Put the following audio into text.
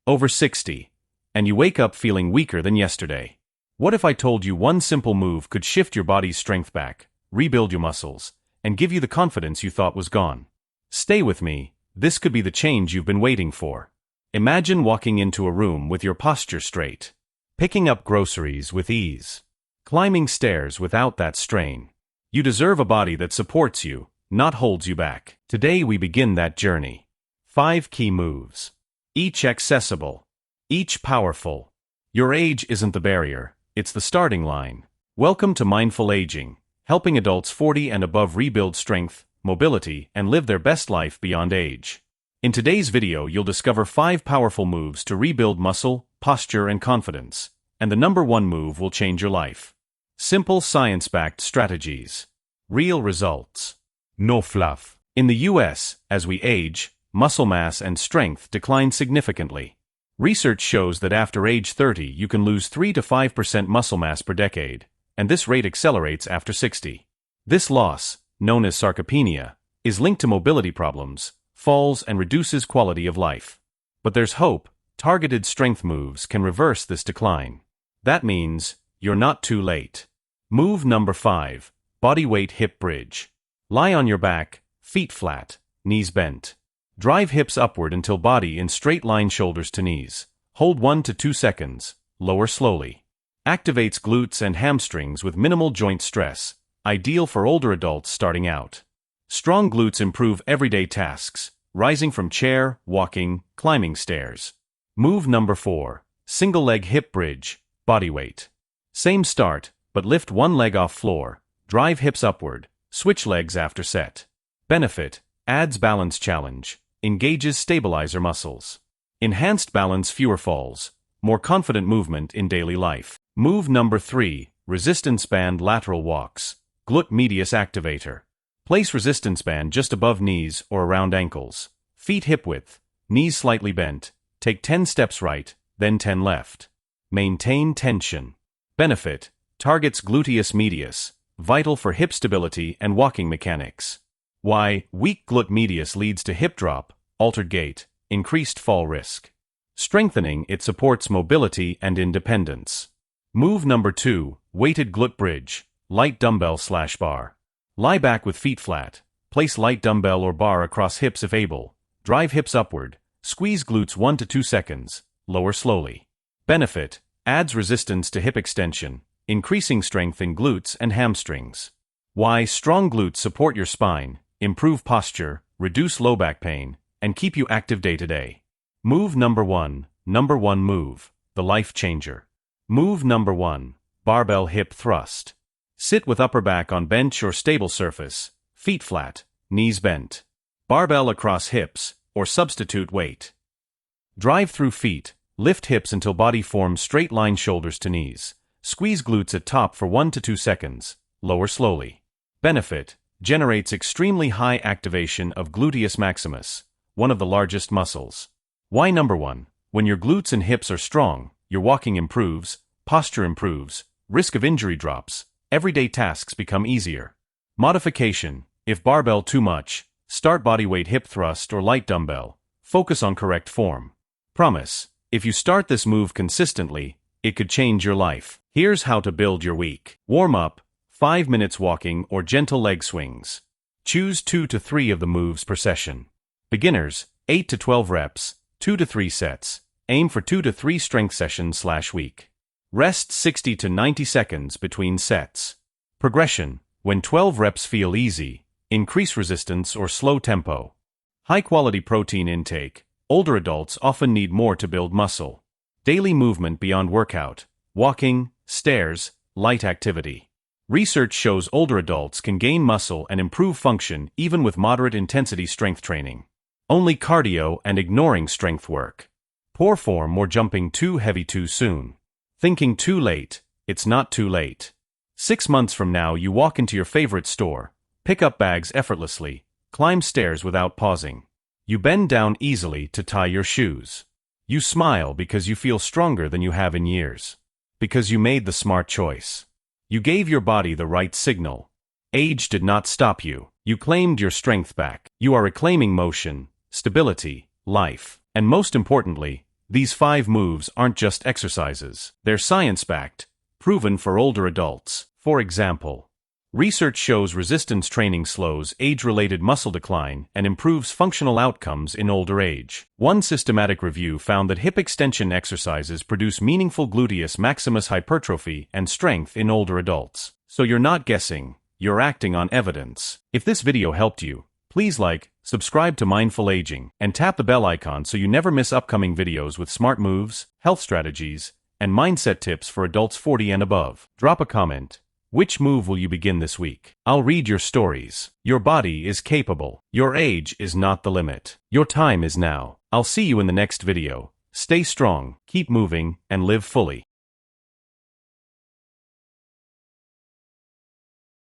over 60, and you wake up feeling weaker than yesterday. What if I told you one simple move could shift your body's strength back, rebuild your muscles, and give you the confidence you thought was gone? Stay with me, this could be the change you've been waiting for. Imagine walking into a room with your posture straight, picking up groceries with ease, climbing stairs without that strain. You deserve a body that supports you, not holds you back. Today we begin that journey. 5 key moves. Each accessible. Each powerful. Your age isn't the barrier, it's the starting line. Welcome to Mindful Aging, helping adults 40 and above rebuild strength, mobility, and live their best life beyond age. In today's video you'll discover 5 powerful moves to rebuild muscle, posture, and confidence. And the number 1 move will change your life. Simple science-backed strategies. Real results. No fluff. In the US, as we age, muscle mass and strength decline significantly. Research shows that after age 30 you can lose 3 to 5% muscle mass per decade, and this rate accelerates after 60. This loss, known as sarcopenia, is linked to mobility problems, falls, and reduces quality of life. But there's hope. Targeted strength moves can reverse this decline. That means you're not too late. Move number 5. Bodyweight hip bridge. Lie on your back, feet flat, knees bent. Drive hips upward until body in straight line, shoulders to knees. Hold 1 to 2 seconds, lower slowly. Activates glutes and hamstrings with minimal joint stress, ideal for older adults starting out. Strong glutes improve everyday tasks, rising from chair, walking, climbing stairs. Move number 4. Single leg hip bridge, bodyweight. Same start, but lift one leg off floor, drive hips upward, switch legs after set. Benefit: adds balance challenge, engages stabilizer muscles. Enhanced balance, fewer falls, more confident movement in daily life. Move number 3. Resistance band lateral walks, glut medius activator. Place resistance band just above knees or around ankles. Feet hip width, knees slightly bent. Take 10 steps right, then 10 left. Maintain tension. Benefit: targets gluteus medius, vital for hip stability and walking mechanics. Why? Weak glut medius leads to hip drop, altered gait, increased fall risk. Strengthening it supports mobility and independence. Move number 2. Weighted glut bridge, light dumbbell/bar. Lie back with feet flat. Place light dumbbell or bar across hips if able. Drive hips upward. Squeeze glutes 1 to 2 seconds, lower slowly. Benefit: adds resistance to hip extension, increasing strength in glutes and hamstrings. Why? Strong glutes support your spine, improve posture, reduce low back pain, and keep you active day to day. Move number 1. Number 1 move, the life changer. Move number 1. Barbell hip thrust. Sit with upper back on bench or stable surface, feet flat, knees bent. Barbell across hips, or substitute weight. Drive through feet, lift hips until body forms straight line, shoulders to knees. Squeeze glutes at top for 1 to 2 seconds, lower slowly. Benefit: generates extremely high activation of gluteus maximus, one of the largest muscles. Why? Number 1. When your glutes and hips are strong, your walking improves, posture improves, risk of injury drops, everyday tasks become easier. Modification: if barbell too much, start bodyweight hip thrust or light dumbbell. Focus on correct form. Promise: if you start this move consistently, it could change your life. Here's how to build your week. Warm up: 5 minutes walking or gentle leg swings. Choose 2 to 3 of the moves per session. Beginners: 8 to 12 reps, 2 to 3 sets. Aim for 2 to 3 strength sessions/week. Rest 60 to 90 seconds between sets. Progression: when 12 reps feel easy, increase resistance or slow tempo. High-quality protein intake: older adults often need more to build muscle. Daily movement beyond workout: walking, stairs, light activity. Research shows older adults can gain muscle and improve function even with moderate intensity strength training. Only cardio and ignoring strength work. Poor form or jumping too heavy too soon. Thinking too late: it's not too late. 6 months from now you walk into your favorite store, pick up bags effortlessly, climb stairs without pausing. You bend down easily to tie your shoes. You smile because you feel stronger than you have in years. Because you made the smart choice. You gave your body the right signal. Age did not stop you. You claimed your strength back. You are reclaiming motion, stability, life, and most importantly, These 5 moves aren't just exercises. They're science-backed, proven for older adults. For example, research shows resistance training slows age-related muscle decline and improves functional outcomes in older age. One systematic review found that hip extension exercises produce meaningful gluteus maximus hypertrophy and strength in older adults. So you're not guessing, you're acting on evidence. If this video helped you, please like, subscribe to Mindful Aging, and tap the bell icon so you never miss upcoming videos with smart moves, health strategies, and mindset tips for adults 40 and above. Drop a comment. Which move will you begin this week? I'll read your stories. Your body is capable. Your age is not the limit. Your time is now. I'll see you in the next video. Stay strong, keep moving, and live fully.